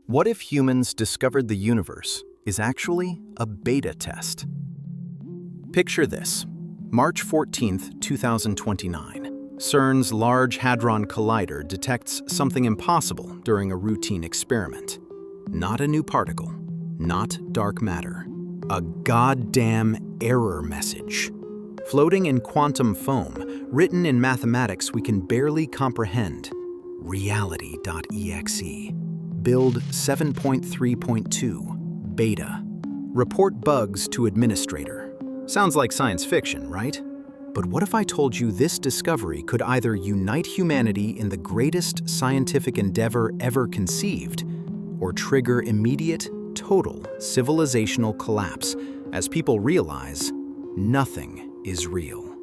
What if humans discovered the universe is actually a beta test? Picture this. March 14th, 2029. CERN's Large Hadron Collider detects something impossible during a routine experiment. Not a new particle, not dark matter. A goddamn error message. Floating in quantum foam, written in mathematics we can barely comprehend. Reality.exe. Build 7.3.2. Beta. Report bugs to administrator. Sounds like science fiction, right? But what if I told you this discovery could either unite humanity in the greatest scientific endeavor ever conceived, or trigger immediate, total civilizational collapse as people realize nothing is real?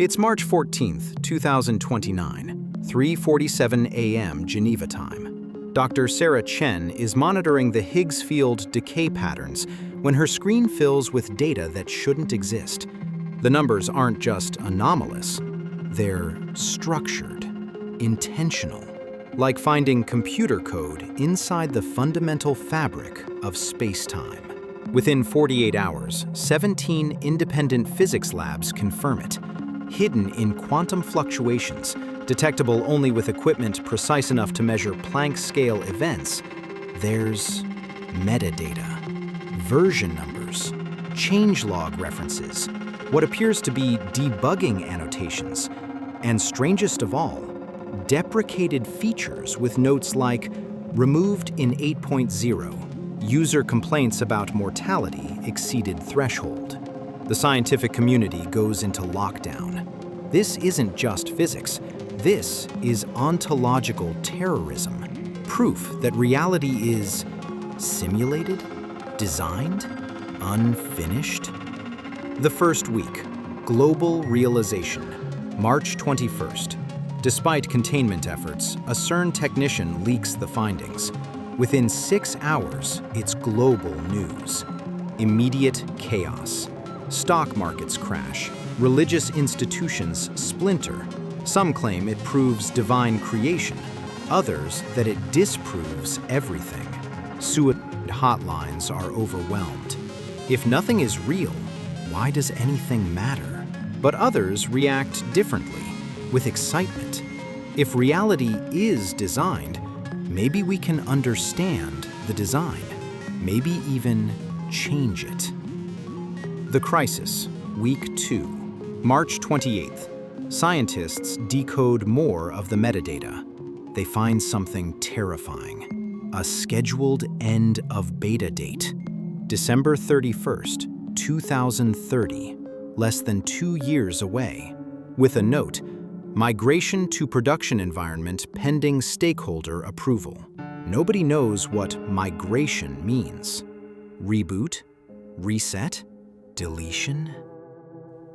It's March 14th, 2029, 3:47 a.m. Geneva time. Dr. Sarah Chen is monitoring the Higgs field decay patterns when her screen fills with data that shouldn't exist. The numbers aren't just anomalous, they're structured, intentional, like finding computer code inside the fundamental fabric of space-time. Within 48 hours, 17 independent physics labs confirm it, hidden in quantum fluctuations, detectable only with equipment precise enough to measure Planck-scale events. There's metadata, version numbers, changelog references, what appears to be debugging annotations, and strangest of all, deprecated features with notes like removed in 8.0, user complaints about mortality exceeded threshold. The scientific community goes into lockdown. This isn't just physics. This is ontological terrorism, proof that reality is simulated, designed, unfinished. The first week, global realization, March 21st. Despite containment efforts, a CERN technician leaks the findings. Within 6 hours, it's global news. Immediate chaos. Stock markets crash. Religious institutions splinter. Some claim it proves divine creation, others that it disproves everything. Suicide hotlines are overwhelmed. If nothing is real, why does anything matter? But others react differently, with excitement. If reality is designed, maybe we can understand the design, maybe even change it. The Crisis, Week 2, March 28th. Scientists decode more of the metadata. They find something terrifying. A scheduled end of beta date. December 31st, 2030, less than 2 years away. With a note, migration to production environment pending stakeholder approval. Nobody knows what migration means. Reboot? Reset? Deletion?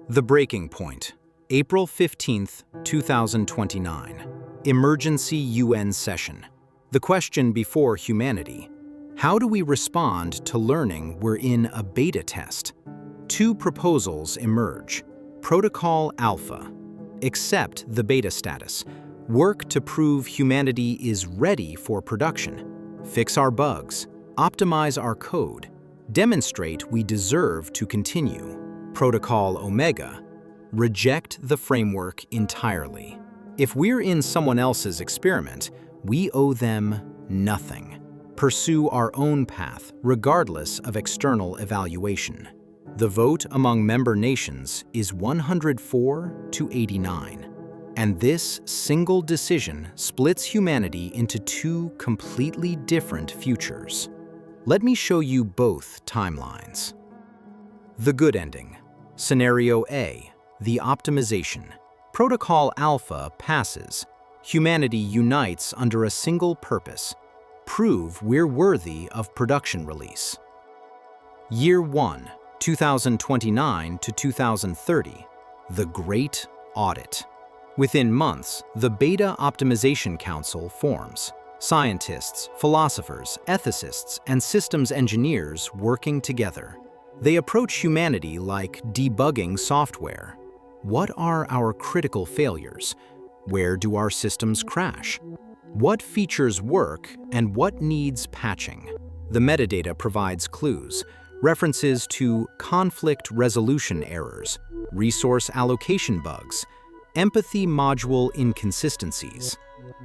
The breaking point. April 15th, 2029. Emergency UN session. The question before humanity: how do we respond to learning we're in a beta test? 2 proposals emerge. Protocol Alpha. Accept the beta status. Work to prove humanity is ready for production. Fix our bugs. Optimize our code. Demonstrate we deserve to continue. Protocol Omega. Reject the framework entirely. If we're in someone else's experiment, we owe them nothing. Pursue our own path, regardless of external evaluation. The vote among member nations is 104 to 89. And this single decision splits humanity into 2 completely different futures. Let me show you both timelines. The good ending. Scenario A. The optimization. Protocol Alpha passes. Humanity unites under a single purpose: prove we're worthy of production release. Year 1, 2029 to 2030. The Great Audit. Within months, the Beta Optimization Council forms. Scientists, philosophers, ethicists, and systems engineers working together. They approach humanity like debugging software. What are our critical failures? Where do our systems crash? What features work and what needs patching? The metadata provides clues, references to conflict resolution errors, resource allocation bugs, empathy module inconsistencies.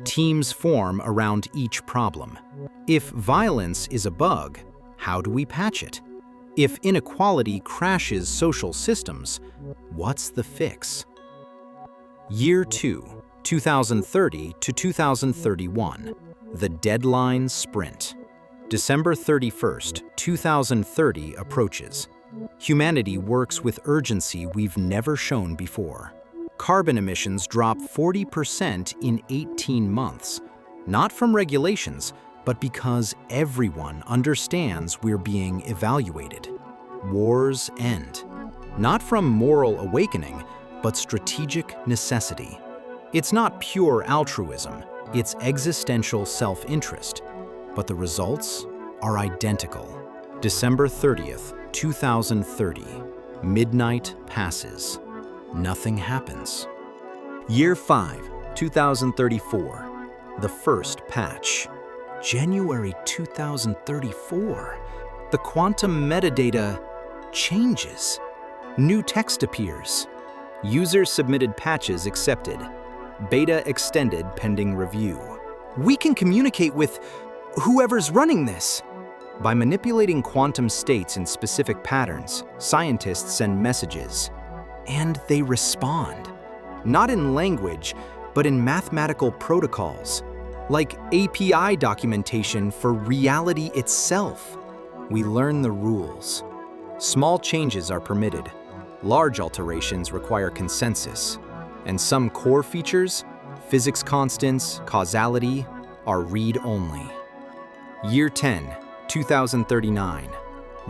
Teams form around each problem. If violence is a bug, how do we patch it? If inequality crashes social systems, what's the fix? Year 2, 2030 to 2031. The deadline sprint. December 31st, 2030 approaches. Humanity works with urgency we've never shown before. Carbon emissions drop 40% in 18 months, not from regulations, but because everyone understands we're being evaluated. Wars end, not from moral awakening, but strategic necessity. It's not pure altruism, it's existential self-interest, but the results are identical. December 30th, 2030. Midnight passes. Nothing happens. Year 5, 2034. The first patch. January 2034. The quantum metadata changes. New text appears. User-submitted patches accepted. Beta extended pending review. We can communicate with whoever's running this. By manipulating quantum states in specific patterns, scientists send messages. And they respond. Not in language, but in mathematical protocols, like API documentation for reality itself. We learn the rules. Small changes are permitted. Large alterations require consensus. And some core features, physics constants, causality, are read-only. Year 10, 2039.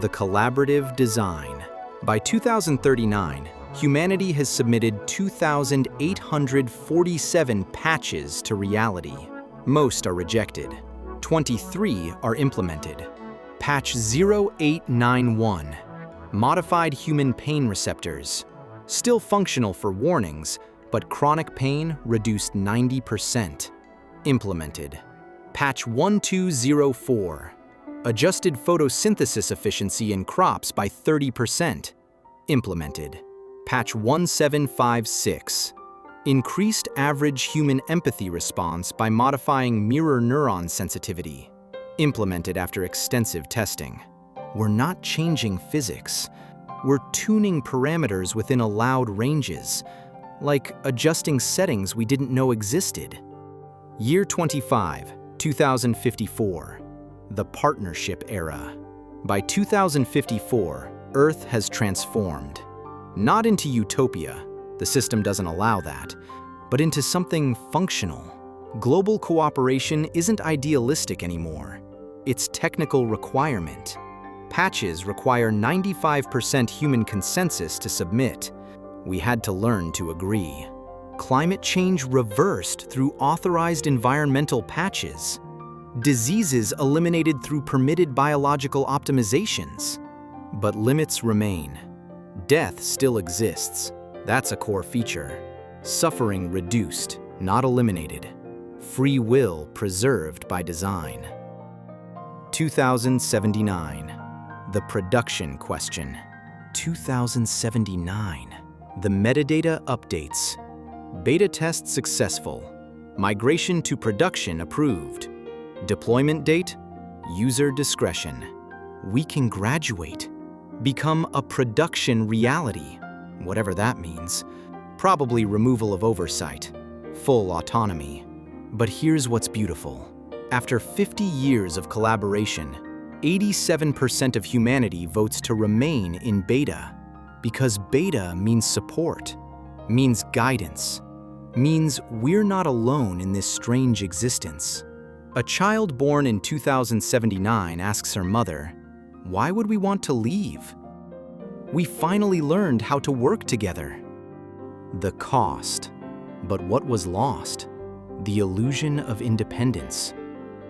The collaborative design. By 2039, humanity has submitted 2,847 patches to reality. Most are rejected. 23 are implemented. Patch 0891. Modified human pain receptors. Still functional for warnings, but chronic pain reduced 90%. Implemented. Patch 1204. Adjusted photosynthesis efficiency in crops by 30%. Implemented. Patch 1756. Increased average human empathy response by modifying mirror neuron sensitivity. Implemented after extensive testing. We're not changing physics. We're tuning parameters within allowed ranges, like adjusting settings we didn't know existed. Year 25, 2054. The partnership era. By 2054, Earth has transformed. Not into utopia, the system doesn't allow that, but into something functional. Global cooperation isn't idealistic anymore. It's technical requirement. Patches require 95% human consensus to submit. We had to learn to agree. Climate change reversed through authorized environmental patches. Diseases eliminated through permitted biological optimizations. But limits remain. Death still exists. That's a core feature. Suffering reduced, not eliminated. Free will preserved by design. 2079. The production question. 2079. The metadata updates. Beta test successful. Migration to production approved. Deployment date? User discretion. We can graduate. Become a production reality, whatever that means. Probably removal of oversight. Full autonomy. But here's what's beautiful. After 50 years of collaboration, 87% of humanity votes to remain in beta. Because beta means support, means guidance, means we're not alone in this strange existence. A child born in 2079 asks her mother, "Why would we want to leave?" We finally learned how to work together. The cost. But what was lost? The illusion of independence.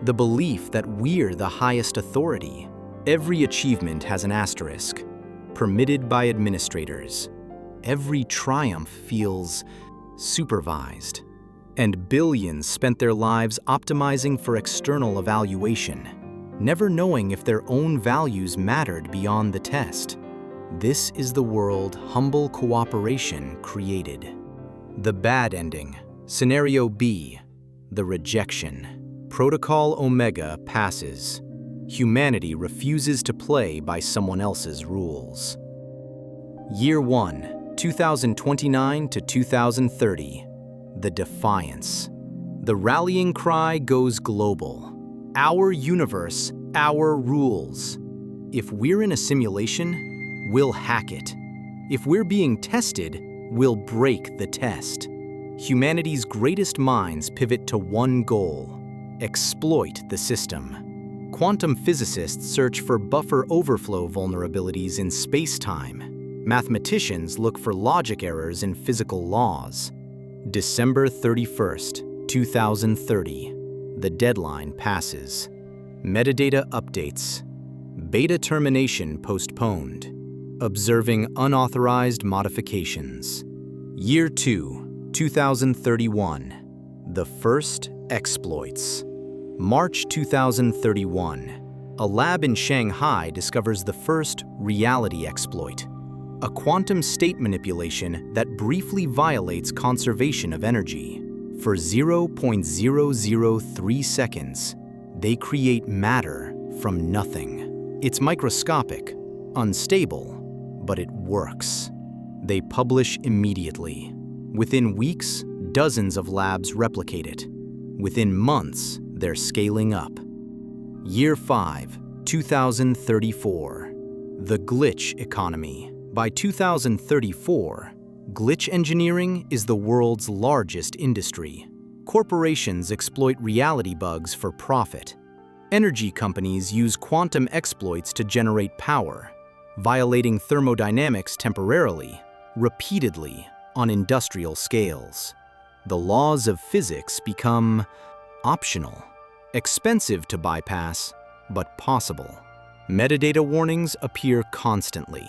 The belief that we're the highest authority. Every achievement has an asterisk. Permitted by administrators. Every triumph feels supervised. And billions spent their lives optimizing for external evaluation, never knowing if their own values mattered beyond the test. This is the world humble cooperation created. The bad ending, Scenario B, the rejection. Protocol Omega passes. Humanity refuses to play by someone else's rules. Year 1, 2029 to 2030. The defiance. The rallying cry goes global. Our universe, our rules. If we're in a simulation, we'll hack it. If we're being tested, we'll break the test. Humanity's greatest minds pivot to one goal: exploit the system. Quantum physicists search for buffer overflow vulnerabilities in space-time. Mathematicians look for logic errors in physical laws. December 31st, 2030. The deadline passes. Metadata updates. Beta termination postponed. Observing unauthorized modifications. Year 2, 2031. The first exploits. March 2031. A lab in Shanghai discovers the first reality exploit. A quantum state manipulation that briefly violates conservation of energy. For 0.003 seconds, they create matter from nothing. It's microscopic, unstable, but it works. They publish immediately. Within weeks, dozens of labs replicate it. Within months, they're scaling up. Year 5, 2034. The glitch economy. By 2034, glitch engineering is the world's largest industry. Corporations exploit reality bugs for profit. Energy companies use quantum exploits to generate power, violating thermodynamics temporarily, repeatedly, on industrial scales. The laws of physics become optional, expensive to bypass, but possible. Metadata warnings appear constantly.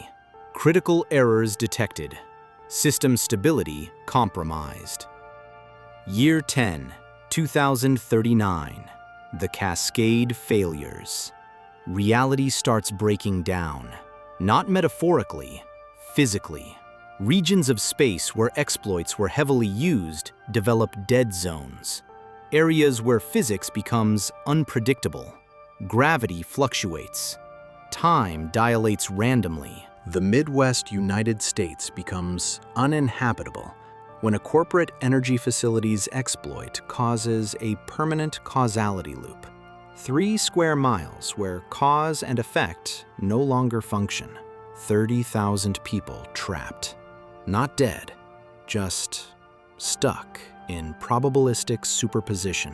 Critical errors detected. System stability compromised. Year 10, 2039. The cascade failures. Reality starts breaking down. Not metaphorically, physically. Regions of space where exploits were heavily used develop dead zones. Areas where physics becomes unpredictable. Gravity fluctuates. Time dilates randomly. The Midwest United States becomes uninhabitable when a corporate energy facility's exploit causes a permanent causality loop. 3 square miles where cause and effect no longer function. 30,000 people trapped. Not dead, just stuck in probabilistic superposition.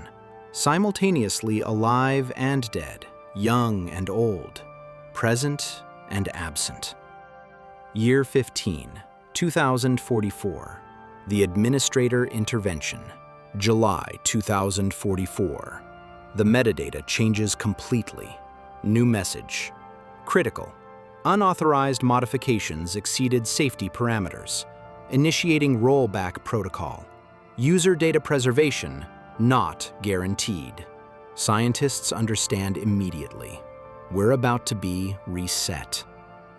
Simultaneously alive and dead, young and old, present and absent. Year 15, 2044. The Administrator Intervention. July 2044. The metadata changes completely. New message. Critical. Unauthorized modifications exceeded safety parameters. Initiating rollback protocol. User data preservation not guaranteed. Scientists understand immediately. We're about to be reset.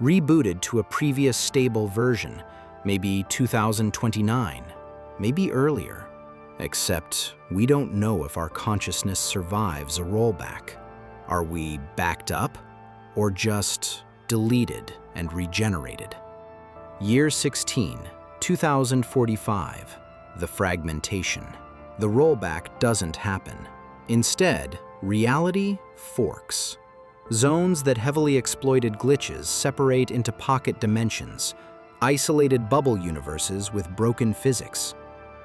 Rebooted to a previous stable version, maybe 2029, maybe earlier. Except we don't know if our consciousness survives a rollback. Are we backed up or just deleted and regenerated? Year 16, 2045, the fragmentation. The rollback doesn't happen. Instead, reality forks. Zones that heavily exploited glitches separate into pocket dimensions, isolated bubble universes with broken physics.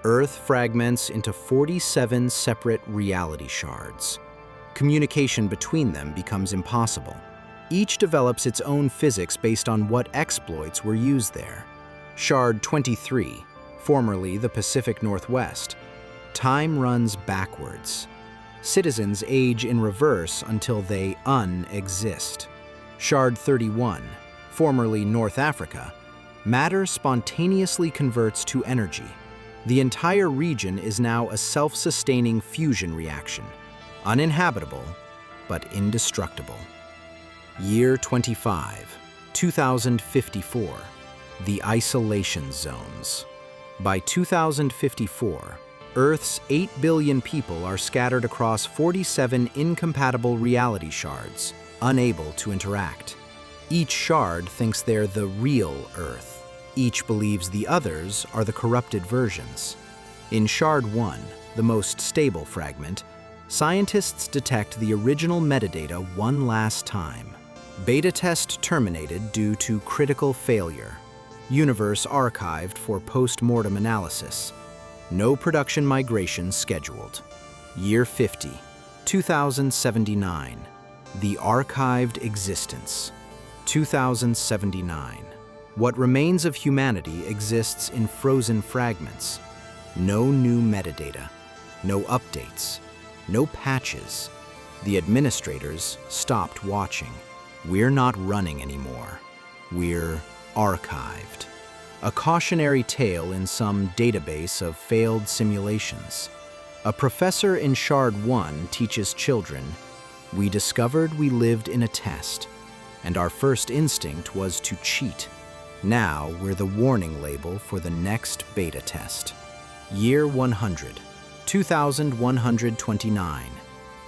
Earth fragments into 47 separate reality shards. Communication between them becomes impossible. Each develops its own physics based on what exploits were used there. Shard 23, formerly the Pacific Northwest. Time runs backwards. Citizens age in reverse until they unexist. Shard 31, formerly North Africa. Matter spontaneously converts to energy. The entire region is now a self-sustaining fusion reaction, uninhabitable but indestructible. Year 25, 2054, the isolation zones. By 2054, Earth's 8 billion people are scattered across 47 incompatible reality shards, unable to interact. Each shard thinks they're the real Earth. Each believes the others are the corrupted versions. In Shard 1, the most stable fragment, scientists detect the original metadata one last time. Beta test terminated due to critical failure. Universe archived for post-mortem analysis. No production migration scheduled. Year 50, 2079. The archived existence. 2079. What remains of humanity exists in frozen fragments. No new metadata. No updates. No patches. The administrators stopped watching. We're not running anymore. We're archived. A cautionary tale in some database of failed simulations. A professor in Shard 1 teaches children, "We discovered we lived in a test, and our first instinct was to cheat. Now we're the warning label for the next beta test." Year 100, 2129,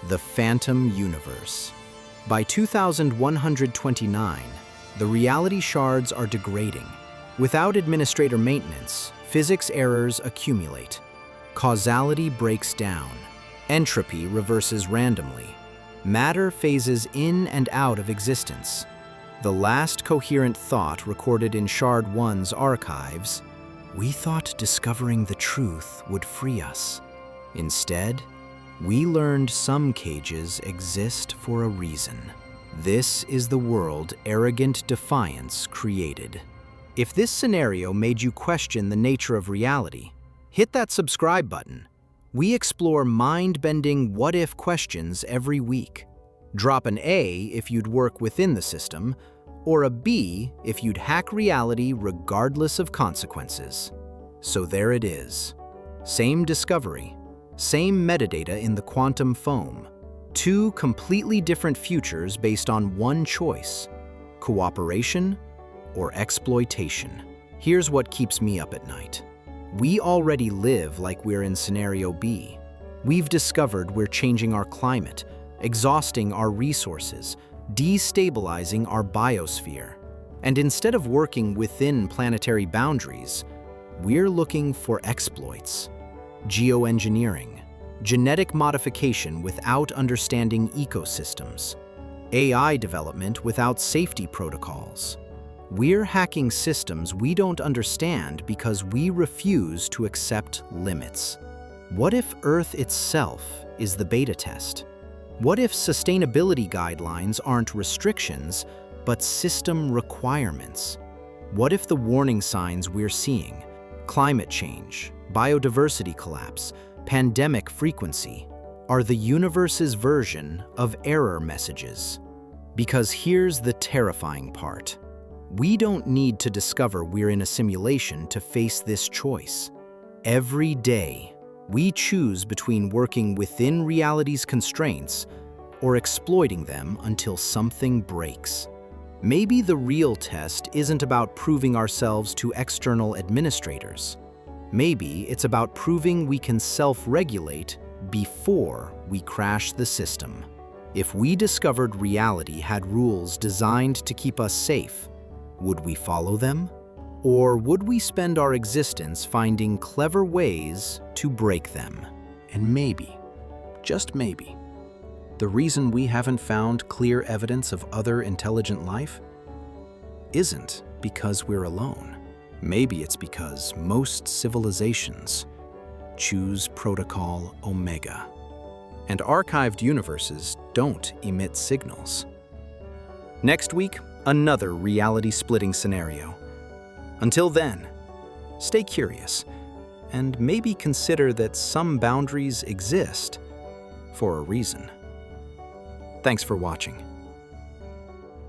the Phantom Universe. By 2129, the reality shards are degrading. Without administrator maintenance, physics errors accumulate. Causality breaks down. Entropy reverses randomly. Matter phases in and out of existence. The last coherent thought recorded in Shard 1's archives, "We thought discovering the truth would free us. Instead, we learned some cages exist for a reason." This is the world arrogant defiance created. If this scenario made you question the nature of reality, hit that subscribe button. We explore mind-bending what-if questions every week. Drop an A if you'd work within the system, or a B if you'd hack reality regardless of consequences. So there it is. Same discovery, same metadata in the quantum foam. Two completely different futures based on one choice: cooperation or exploitation. Here's what keeps me up at night. We already live like we're in scenario B. We've discovered we're changing our climate, exhausting our resources, destabilizing our biosphere. And instead of working within planetary boundaries, we're looking for exploits. Geoengineering, genetic modification without understanding ecosystems, AI development without safety protocols. We're hacking systems we don't understand because we refuse to accept limits. What if Earth itself is the beta test? What if sustainability guidelines aren't restrictions, but system requirements? What if the warning signs we're seeing, climate change, biodiversity collapse, pandemic frequency, are the universe's version of error messages? Because here's the terrifying part. We don't need to discover we're in a simulation to face this choice. Every day, we choose between working within reality's constraints or exploiting them until something breaks. Maybe the real test isn't about proving ourselves to external administrators. Maybe it's about proving we can self-regulate before we crash the system. If we discovered reality had rules designed to keep us safe, would we follow them? Or would we spend our existence finding clever ways to break them? And maybe, just maybe, the reason we haven't found clear evidence of other intelligent life isn't because we're alone. Maybe it's because most civilizations choose Protocol Omega. And archived universes don't emit signals. Next week, another reality-splitting scenario. Until then, stay curious, and maybe consider that some boundaries exist for a reason. Thanks for watching.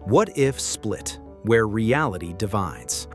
What If Split, where reality divides.